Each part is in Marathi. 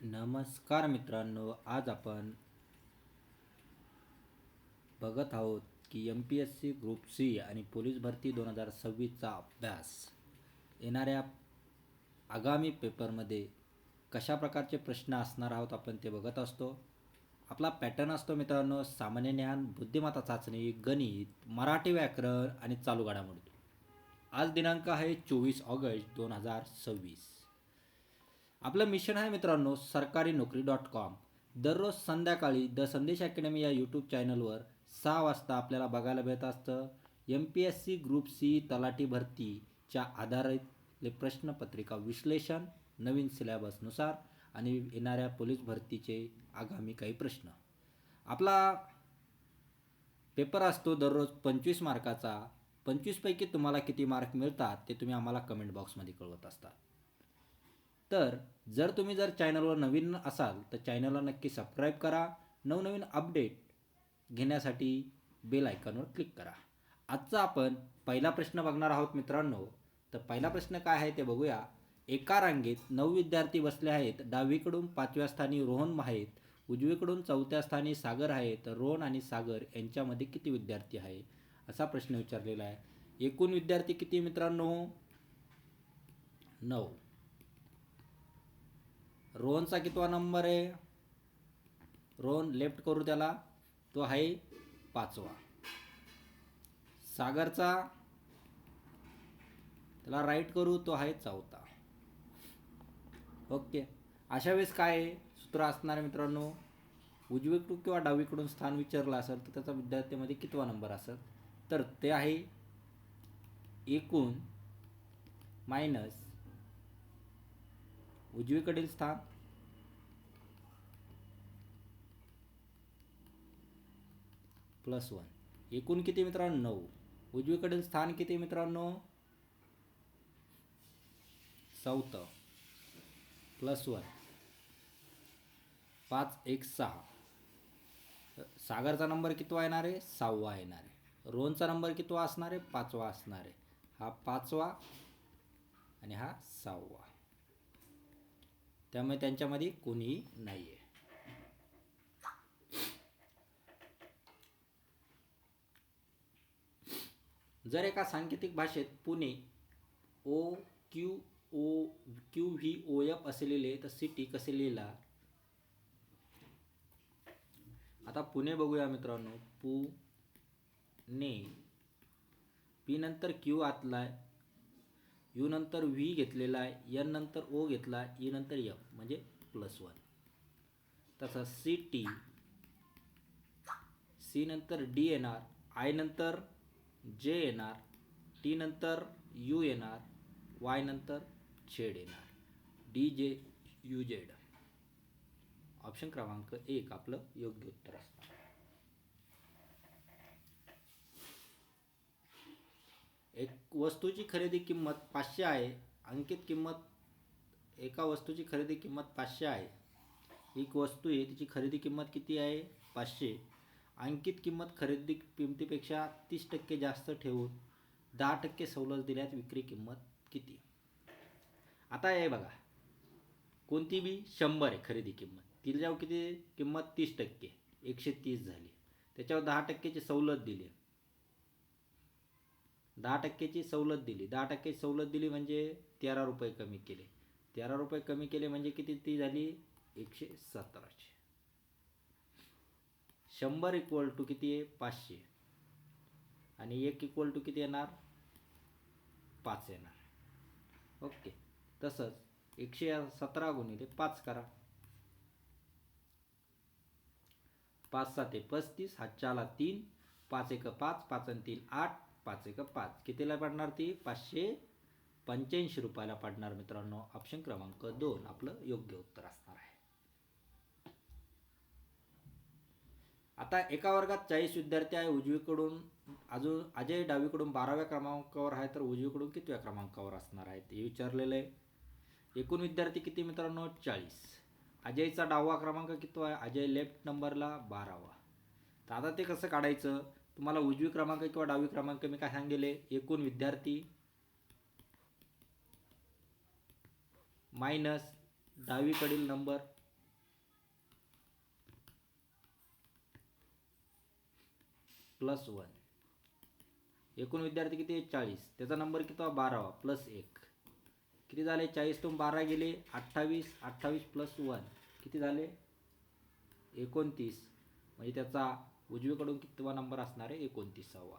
नमस्कार मित्रांनो, आज आपण बघत आहोत की MPSC ग्रुप सी आणि पोलीस भरती 2026चा अभ्यास येणाऱ्या आगामी पेपरमध्ये कशा प्रकारचे प्रश्न असणार आहोत आपण ते बघत असतो. आपला पॅटर्न असतो मित्रांनो, सामान्य ज्ञान, बुद्धिमत्ता चाचणी, गणित, मराठी व्याकरण आणि चालू घडामोडी. आज दिनांक आहे 24 ऑगस्ट 2026. आपलं मिशन आहे मित्रांनो सरकारी नोकरी.com. दररोज संध्याकाळी द संदेश अकॅडमी या यूट्यूब चॅनलवर 6 वाजता आपल्याला बघायला भेटत असतं MPSC ग्रुप सी तलाठी भरतीच्या आधारित प्रश्नपत्रिका विश्लेषण, नवीन सिलेबसनुसार आणि येणाऱ्या पोलीस भरतीचे आगामी काही प्रश्न. आपला पेपर असतो दररोज 25 मार्काचा. 25 पैकी तुम्हाला किती मार्क मिळतात ते तुम्ही आम्हाला कमेंट बॉक्समध्ये कळवत असता. तर जर तुम्ही चॅनलवर नवीन असाल तर चॅनलला नक्की सबस्क्राईब करा. नवनवीन अपडेट घेण्यासाठी बेल आयकॉनवर क्लिक करा. आजचा आपण पहिला प्रश्न बघणार आहोत मित्रांनो. तर पहिला प्रश्न काय आहे ते बघूया. एका रांगेत 9 विद्यार्थी बसले आहेत. डावीकडून 5व्या स्थानी रोहन आहेत, उजवीकडून 4थ्या स्थानी सागर आहे. तर रोहन आणि सागर यांच्यामध्ये किती विद्यार्थी आहे असा प्रश्न विचारलेला आहे. एकूण विद्यार्थी किती मित्रांनो? 9. रोहनचा कितवा नंबर आहे? रोहन लेफ्ट करू त्याला, तो आहे 5वा. सागरचा त्याला राईट करू, तो आहे 4था. ओके. अशा वेळेस काय आहे सूत्र असणार आहे मित्रांनो? उजवीकडून किंवा डावीकडून स्थान विचारलं असेल तर त्याचा विद्यार्थ्यांमध्ये कितवा नंबर असेल? तर ते आहे एकूण मायनस उजवीकडील स्थान +1. एकूण किती मित्रांनो? 9. उजवीकडील स्थान किती मित्रांनो? 4th +1. 5 1 6. सागरचा नंबर कितवा येणार आहे? 6वा येणार आहे. रोहनचा नंबर कितवा असणार आहे? 5वा असणार आहे. हा 5वा आणि हा 6वा. त्यामुळे त्यांच्यामध्ये कोणीही नाही आहे. जर एका सांकेतिक भाषेत पुणे OQVOF असे लिहिले तर सिटी कसे लिहिला? आता पुणे बघूया मित्रांनो. पुणे, पी नंतर क्यू आतलाय, यू नंतर व्ही घेतलेला आहे, एन नंतर ओ घेतला, ई नंतर एफ म्हणजे +1. तसं सिटी, सी नंतर डी येणार, आय नंतर जे येणार, टी नंतर यू येणार, वाय नंतर झेड येणार. DJUZ. ऑप्शन क्रमांक 1 आपलं योग्य उत्तर असणार. एक वस्तूची खरेदी किंमत 500 आहे. अंकित किंमत, एका वस्तूची खरेदी किंमत 500 आहे. एक वस्तू आहे तिची खरेदी किंमत किती आहे? 500. अंकित किंमत खरेदी किंमतीपेक्षा 30% जास्त ठेवून 10% सवलत दिल्यास विक्री किंमत किती? आता हे बघा, कोणती बी 100 आहे खरेदी किंमत, तिच्यावर किती किंमत? 30%, 130 झाली. त्याच्यावर 10%ची सवलत दिली. 10%ची सवलत दिली. 10% सवलत दिली म्हणजे 13 रुपये कमी केले. 13 रुपये कमी केले म्हणजे किती ती झाली? 117. 100 इक्वल टू किती आहे? 500. आणि 1 इक्वल टू किती येणार? 5 येणार. ओके. तसंच 117 गुणिले 5 करा. 5 7 35, हातच्या आला 3, 5 1 5, 5 आणि 3 8, 5 1 5. कितीला पडणार ती? 585 रुपयाला पडणार मित्रांनो. ऑप्शन क्रमांक 2 आपलं योग्य उत्तर असणार आहे. आता एका वर्गात 40 विद्यार्थी आहे. उजवीकडून अजय डावीकडून 12व्या क्रमांकावर आहे, तर उजवीकडून कितव्या क्रमांकावर असणार आहे ते विचारलेलं आहे. एकूण विद्यार्थी किती मित्रांनो? 40. अजयचा 10वा क्रमांक किती आहे? अजय लेफ्ट नंबरला 12वा. तर आता ते कसं काढायचं? तुम्हाला उजवी क्रमांक किंवा डावी क्रमांक मी काय सांगितले? एकूण विद्यार्थी मायनस डावीकडील नंबर प्लस 1. एकूण विद्यार्थी किती आहे 40. त्याचा नंबर किती 12वा प्लस 1. किती झाले 40तून 12 गेले 28. 28 प्लस 1 किती झाले 29. म्हणजे त्याचा उजवीकडून कितवा नंबर असणार आहे 29वा.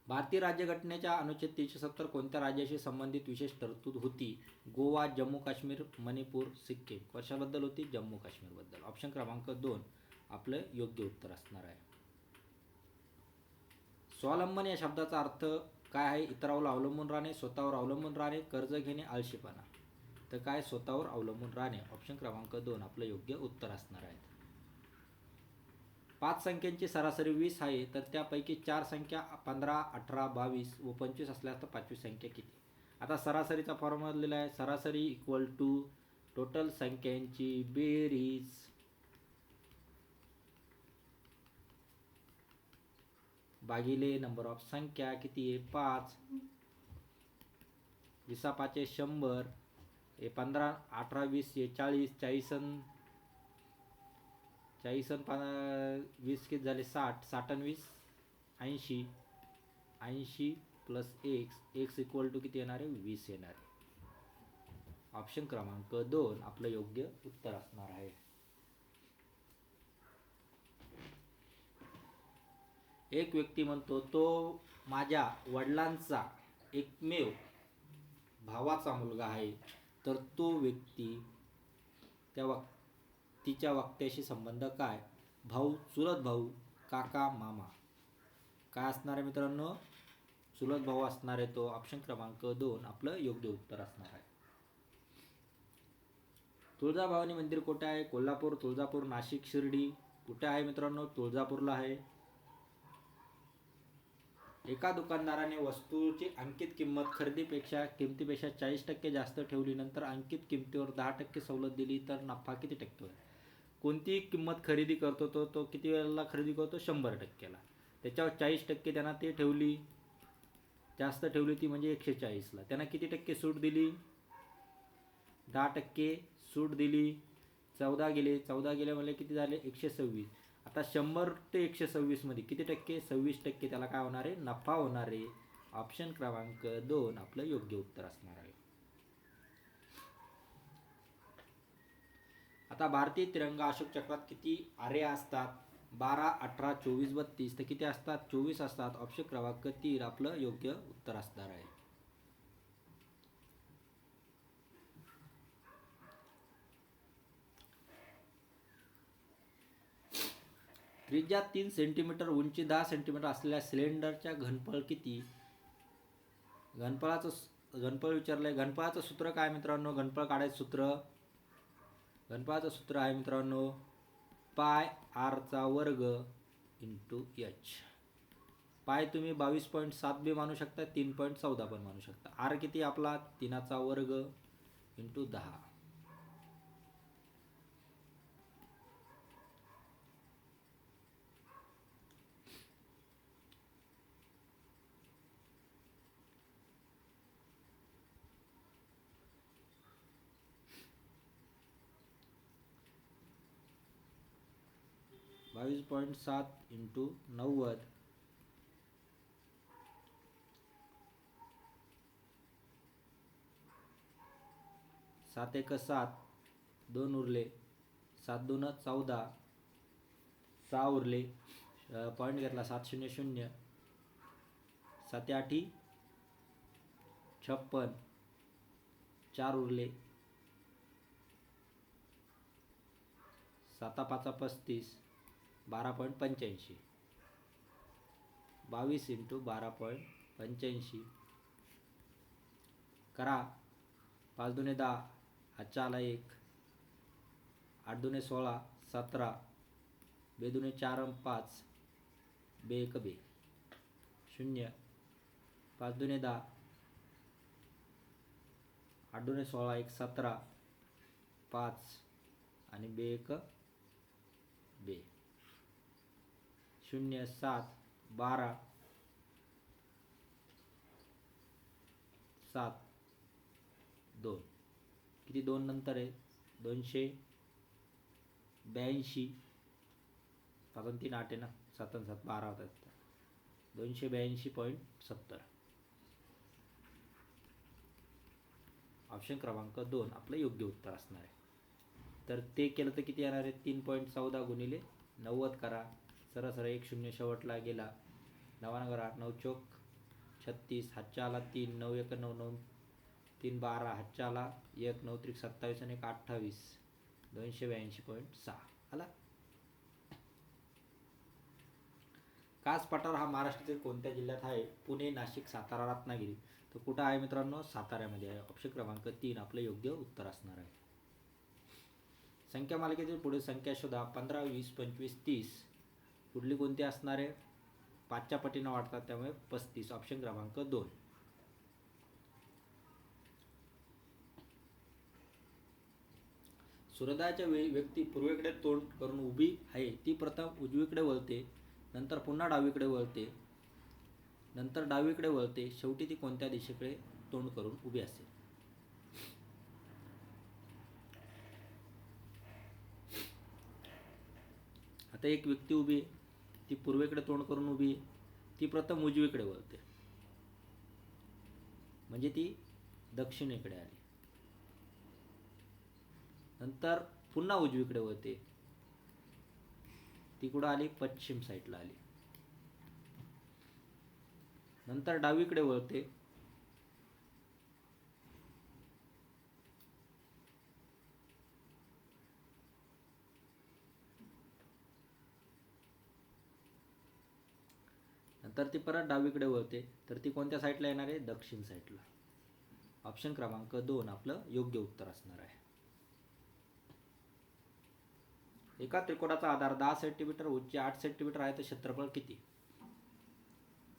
भारतीय राज्यघटनेच्या अनुच्छेद 370 कोणत्या राज्याशी संबंधित विशेष तरतूद होती? गोवा, जम्मू काश्मीर, मणिपूर, सिक्कीम. कशाबद्दल होती? जम्मू काश्मीरबद्दल. ऑप्शन क्रमांक 2 आपलं योग्य उत्तर असणार आहे. स्वावलंबन या शब्दाचा अर्थ काय आहे? इतरावर अवलंबून राहणे, स्वतःवर अवलंबून राहणे, कर्ज घेणे, आळशीपणा. तर काय स्वतःवर अवलंबून राहणे. ऑप्शन क्रमांक 2 आपलं योग्य उत्तर असणार आहे. 5 संख्यांची सरासरी 20 आहे तर त्यापैकी 4 संख्या 15, 18, 22 व 25 असल्यास तर 5वी संख्या किती? आता सरासरीचा फॉर्म्युला दिलेला आहे. सरासरी इक्वल टू टोटल संख्यांची बेरीज भागिले नंबर ऑफ संख्या किती आहे 5. 20 5 100, 15 18 20 40, 40 20 किती झाले 60, 60 आणि 20 80, 80 प्लस x इक्वल टू किती येणार आहे 20 येणार आहे. ऑप्शन क्रमांक 2 आपलं योग्य उत्तर असणार आहे. एक व्यक्ती म्हणतो तो माझ्या वडिलांचा एकमेव भावाचा मुलगा आहे तर तो व्यक्ती तिच्या वाक्याशी संबंध काय? भाऊ, चुलत भाऊ, काका, मामा. काय असणार आहे मित्रांनो? चुलत भाऊ असणार आहे तो. ऑप्शन क्रमांक 2 आपलं योग्य उत्तर असणार आहे. तुळजाभवानी मंदिर कुठे आहे? कोल्हापूर, तुळजापूर, नाशिक, शिर्डी. कुठे आहे मित्रांनो? तुळजापूरला आहे. एका दुकानदाराने वस्तूची अंकित किंमत किमतीपेक्षा 40% जास्त ठेवली, नंतर अंकित किमतीवर 10% सवलत दिली तर नफा किती टक्के होईल? कोणती किंमत खरेदी करतो तो किती वेळेला खरेदी करतो? 100%ला. त्याच्यावर 40% त्यांना ते ठेवली, जास्त ठेवली ती म्हणजे 140ला. त्यांना किती टक्के सूट दिली? 10% सूट दिली. 14 गेले म्हणजे किती झाले 126. आता 100 ते 126 मध्ये किती टक्के? 26% त्याला काय होणार आहे? नफा होणार आहे. ऑप्शन क्रमांक 2 आपलं योग्य उत्तर असणार आहे. आता भारतीय तिरंगा अशोक चक्रात किती आरे असतात? 12, 18, 24, 32. तर किती असतात? 24 असतात. ऑप्शन क्रमांक 3 आपलं योग्य उत्तर असणार आहे. त्रिज्या 3 सेंटीमीटर, उंची 10 सेंटीमीटर असलेल्या सिलेंडरच्या घनफळ किती? घनफळ विचारलंय. घनफळाचं सूत्र काय मित्रांनो? घनफळ काढायचं सूत्र. घनफळाचं सूत्र आहे मित्रांनो पाय r² इंटू h. पाय तुम्ही 22.7 बी मानू शकता, 3.14 पण मानू शकता. r किती आपला 3² इंटू 10. (22.7 इंटू 90). 7 1 7, 2 उरले, 7 2 14, 6 उरले, पॉईंट घेतला 7 0 0, 7 8 56, 4 उरले, 7 5 35, 12.85. 22 इंटू 12.85 करा. 5 2 10, हातच्या आला 1, 8 2 16, 17, 2 2 4 5, 2 1 2 0, 5 2 10, 8 2 16, 1 17, 5 आणि 2 1 2 0 7 12 7 2. किती 2 नंतर आहे 200 82, 5 आणि 3 8 आहे ना, 7 आणि 7 12 होतात. 282.70. ऑप्शन क्रमांक 2 आपलं योग्य उत्तर असणार आहे. तर ते केलं तर किती येणार आहे? 3.14 गुणिले 90 करा. सरळ 1 0 शेवटला गेला. 9 करा. 9 चौक 36. हातच्या आला 3. 9 1 9 9. 3 12. हातच्या आला 1. 9 त्रिक 27 आणि 1 28. 282.6 आला. कास पठार हा महाराष्ट्रातील कोणत्या जिल्ह्यात आहे? पुणे, नाशिक, सातारा, रत्नागिरी. तर कुठं आहे मित्रांनो? साताऱ्यामध्ये आहे. ऑप्शन क्रमांक 3 आपलं योग्य उत्तर असणार आहे. संख्या मालिकेतील पुढील संख्या शोधा. 15 20 25 30. पुढली कोणती असणार आहे? 5च्या पटीनं वाढतात, त्यामुळे 35. ऑप्शन क्रमांक 2. सूर्योदयाच्या वेळी व्यक्ती पूर्वेकडे तोंड करून उभी आहे. ती प्रथम उजवीकडे वळते, नंतर पुन्हा डावीकडे वळते, नंतर डावीकडे वळते, शेवटी ती कोणत्या दिशेकडे तोंड करून उभी असेल? आता एक व्यक्ती उभी आहे, ती पूर्वेकडे तोंड करून उभी आहे. ती प्रथम उजवीकडे वळते, म्हणजे ती दक्षिणेकडे आली. नंतर पुन्हा उजवीकडे वळते, ती कुठं आली? पश्चिम साईडला आली. नंतर डावीकडे वळते, नंतर ती परत डावीकडे वळते, तर ती कोणत्या साईडला येणार आहे? दक्षिण साईडला. ऑप्शन क्रमांक 2 आपलं योग्य उत्तर असणार आहे. एका त्रिकोणाचा आधार 10 सेंटीमीटर, उंची 8 सेंटीमीटर आहे, तर क्षेत्रफळ किती?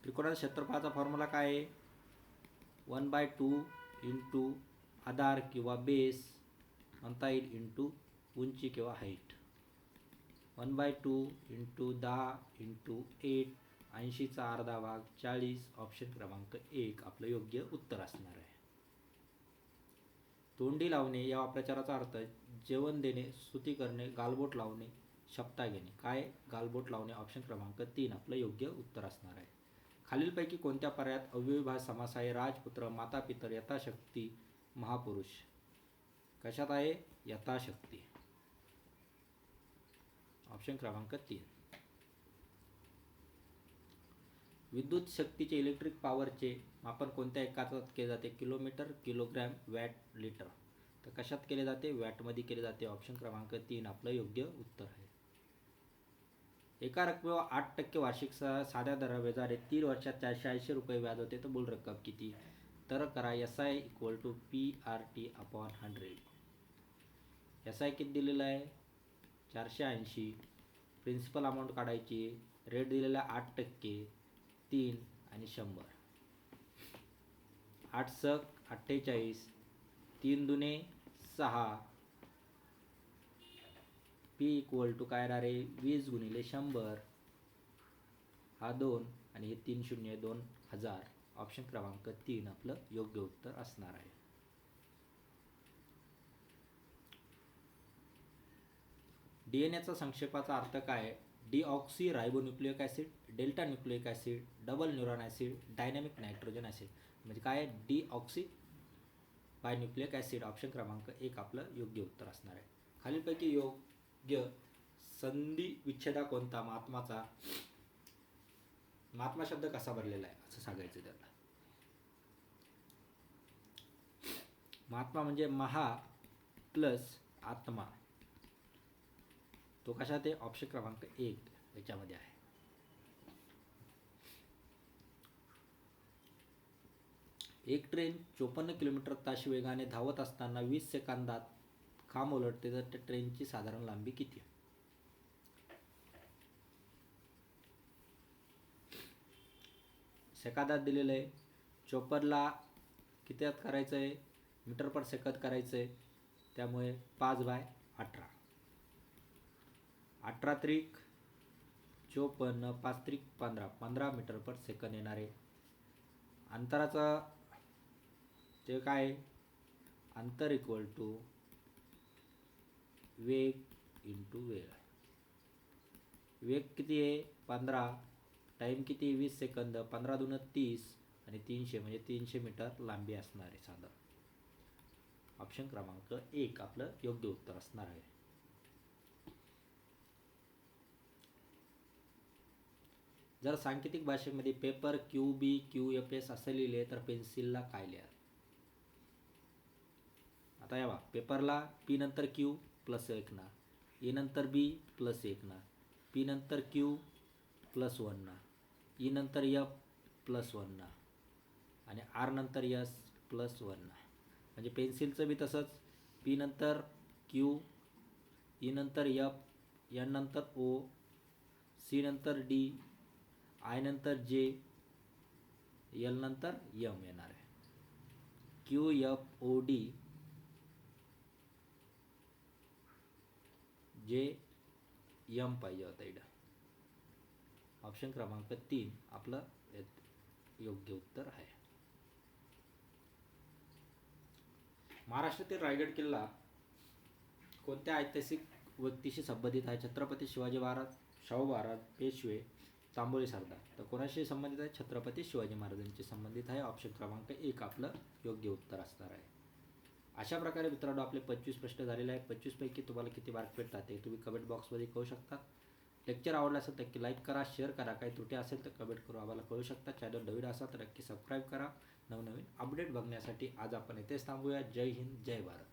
त्रिकोणाच्या क्षेत्रफळाचा फॉर्म्युला काय आहे? 1/2 इंटू आधार किंवा बेस म्हणता येईल, इंटू उंची किंवा हाईट. 1/2 इंटू 10 इंटू 8, 80चा अर्धा भाग 40. ऑप्शन क्रमांक 1 आपलं योग्य उत्तर असणार आहे. तोंडी लावणे या वाक्प्रचाराचा अर्थ जेवण देणे, स्तुती करणे, गालबोट लावणे, शपथा घेणे. काय? गालबोट लावणे. ऑप्शन क्रमांक 3 आपलं योग्य उत्तर असणार आहे. खालीलपैकी कोणत्या पर्यायात अव्ययभाव समास आहे? राजपुत्र, माता, पितर, यथाशक्ती, महापुरुष. कशात आहे? यथाशक्ती. ऑप्शन क्रमांक 3. विद्युत शक्तीचे इलेक्ट्रिक पॉवरचे मापन कोणत्या एककात केले जाते? Kilometre, kilogram, watt, litre. तर कशात केले जाते? वॅटमध्ये केले जाते. ऑप्शन क्रमांक 3 आपलं योग्य उत्तर आहे. एका रकमेवर 8% वार्षिक साध्या दराने 3 वर्षात 480 रुपये व्याज होते, तर मूळ रक्कम किती? तर करा SI = PRT/100. SI किती दिलेला आहे? 480. प्रिन्सिपल अमाऊंट काढायची. रेट दिलेला 8%, 3 आणि 100. 8 सक 48, 3 दुने 6. P = काय येणार आहे? 20 गुणिले 100. हा 2 आणि हे 3 शून्य 2000. ऑप्शन क्रमांक 3 आपलं योग्य उत्तर असणार आहे. DNAचा संक्षेपाचा अर्थ काय आहे? Deoxy ribonucleic acid, delta nucleic acid, double neuron acid, dynamic nitrogen acid. म्हणजे काय? Deoxy बायन्यूक्लिक acid. ऑप्शन क्रमांक 1 आपलं योग्य उत्तर असणार आहे. खालीलपैकी योग्य संधी विच्छेदा कोणता? महात्माचा. महात्मा शब्द कसा भरलेला आहे असं सांगायचं त्याला. महात्मा म्हणजे महा प्लस आत्मा. तो कशात आहे? ऑप्शन क्रमांक 1 याच्यामध्ये आहे. एक ट्रेन 54 किलोमीटर तास वेगाने धावत असताना 20 सेकंदात खांब उलटते, तर त्या ट्रेनची साधारण लांबी किती? सेकंदात दिलेलं आहे. चॉपरला किती करायचं आहे? मीटर पर सेकंद करायचं आहे, त्यामुळे 5/18. 18 त्रिक 54, 5 त्रिक 15, 15 मीटर पर सेकंद येणार आहे. अंतराचं ते काय? अंतर = वेग इंटू वेळ. वेग किती आहे 15, टाईम किती 20 सेकंद, 15 दून 30 आणि 300 म्हणजे 300 मीटर लांबी असणार आहे साधारण. ऑप्शन क्रमांक 1 आपलं योग्य उत्तर असणार आहे. जर सांकेतिक भाषेमध्ये पेपर QBQFS असे लिहिले तर पेन्सिलला काय लिहा. आता या पेपरला P नंतर Q प्लस 1 ना, E नंतर B प्लस 1 ना, P नंतर Q प्लस 1 ना, E नंतर F प्लस 1 ना आणि R नंतर S प्लस 1 ना. म्हणजे पेन्सिलचं बी तसंच, P नंतर Q, E नंतर F, N नंतर O, C नंतर D, I नंतर J, L नंतर M येणार आहे. QFOD जे M पाहिजे होता इकडं. ऑप्शन क्रमांक 3 आपलं योग्य उत्तर आहे. महाराष्ट्रातील रायगड किल्ला कोणत्या ऐतिहासिक व्यक्तीशी संबंधित आहे. छत्रपती शिवाजी महाराज, शाहू महाराज, पेशवे, तांबोळी सरदार. तर कोणाशी संबंधित आहे. छत्रपती शिवाजी महाराजांशी संबंधित आहे. ऑप्शन क्रमांक 1 आपलं योग्य उत्तर असणार आहे. अशा प्रकारे मित्रांनो आपले 25 प्रश्न झालेले आहेत. 25 पैकी तुम्हाला किती मार्क भेटतात ते तुम्ही कमेंट बॉक्समध्ये कळू शकता. लेक्चर आवडला असेल तर नक्की लाईक करा, शेअर करा. काही त्रुटी असेल तर कमेंट करून आम्हाला कळू शकता. चॅनल नवीन असाल तर नक्की सबस्क्राईब करा. नवनवीन अपडेट बघण्यासाठी आज आपण इथेच थांबूया. जय हिंद, जय भारत.